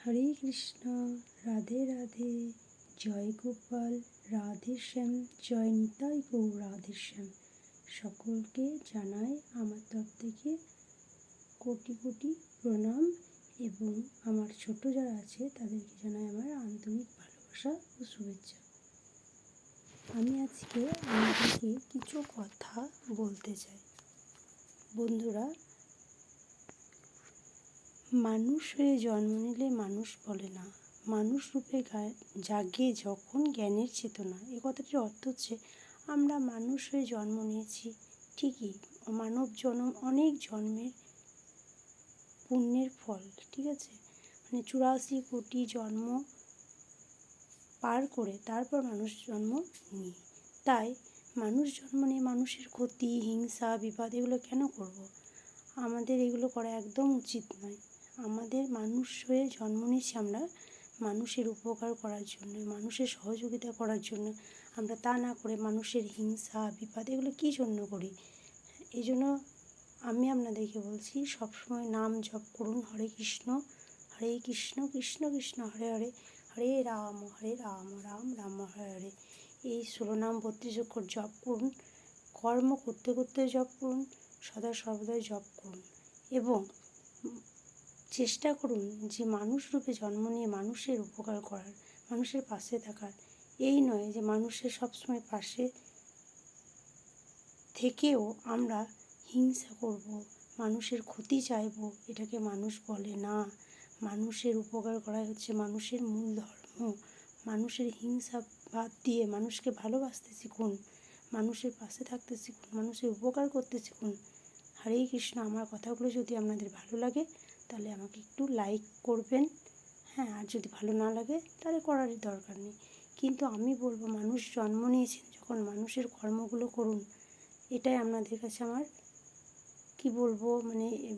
হরে কৃষ্ণ, রাধে রাধে, জয় গোপাল, রাধে শ্যাম, জয় নিতাই গৌর রাধে শ্যাম। সকলকে জানাই আমার তরফ থেকে কোটি কোটি প্রণাম এবং আমার ছোট যারা আছে তাদেরকে জানাই আমার আন্তরিক ভালোবাসা ও শুভেচ্ছা। আমি আজকে আপনাদেরকে কিছু কথা বলতে চাই। বন্ধুরা, মানুষ হয়ে জন্ম নিলে মানুষ বলে না, মানুষ রূপে জাগে যখন জ্ঞানের চেতনা। এ কথাটির অর্থ হচ্ছে আমরা মানুষ হয়ে জন্ম নিয়েছি ঠিকই, মানব জন্ম অনেক জন্মের পুণ্যের ফল, ঠিক আছে, 84 কোটি জন্ম পার করে তারপর মানুষ জন্ম নিই। তাই মানুষ জন্ম নিয়ে মানুষের ক্ষতি, হিংসা, বিবাদ এগুলো কেন করব? আমাদের এগুলো করা একদম উচিত নয়। আমাদের মানুষ হয়ে জন্ম নিয়েছি আমরা মানুষের উপকার করার জন্য, মানুষের সহযোগিতা করার জন্য। আমরা তা না করে মানুষের হিংসা, বিবাদ এগুলো কী জন্য করি? এই জন্য আমি আপনাদেরকে বলছি, সবসময় নাম জপ করুন, হরে কৃষ্ণ কৃষ্ণ কৃষ্ণ হরে হরে, হরে রাম রাম রাম হরে হরে। এই 16 নাম 32 অক্ষর জপ করুন, কর্ম করতে করতে জপ করুন, সদা সর্বদাই জপ করুন এবং চেষ্টা করুন যে মানুষ রূপে জন্ম নিয়ে মানুষের উপকার করার, মানুষের পাশে থাকার। এই নয় যে মানুষের সবসময় পাশে থেকেও আমরা হিংসা করব, মানুষের ক্ষতি চাইব, এটাকে মানুষ বলে না। মানুষের উপকার করাই হচ্ছে মানুষের মূল ধর্ম। মানুষের হিংসা বাদ দিয়ে মানুষকে ভালোবাসতে শিখুন, মানুষের পাশে থাকতে শিখুন, মানুষের উপকার করতে শিখুন। হরে কৃষ্ণ। আমার কথাগুলো যদি আপনাদের ভালো লাগে তাহলে আমাকে একটু লাইক করবেন, হ্যাঁ, আর যদি ভালো না লাগে তাহলে করারই দরকার নেই। কিন্তু আমি বলবো, মানুষ জন্ম নিয়েছেন যখন মানুষের কর্মগুলো করুন। এটাই আপনাদের কাছে আমার কি বলবো,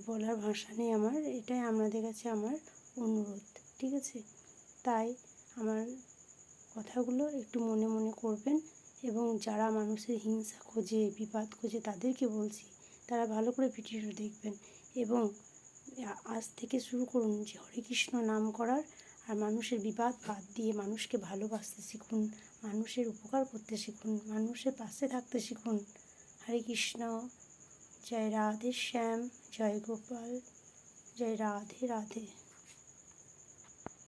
বলার ভাষা নেই আমার। এটাই আপনাদের কাছে আমার অনুরোধ, ঠিক আছে? তাই আমার কথাগুলো একটু মনে মনে করবেন এবং যারা মানুষের হিংসা খোঁজে, বিবাদ খোঁজে, তাদেরকে বলছি তারা ভালো করে ভিডিওটা দেখবেন এবং আজ থেকে শুরু করুন যে হরে কৃষ্ণ নাম করার, আর মানুষের বিবাদ বাদ দিয়ে মানুষকে ভালোবাসতে শিখুন, মানুষের উপকার করতে শিখুন, মানুষের পাশে থাকতে শিখুন। হরে কৃষ্ণ। জয় রাধে শ্যাম, জয় গোপাল, জয় রাধে রাধে।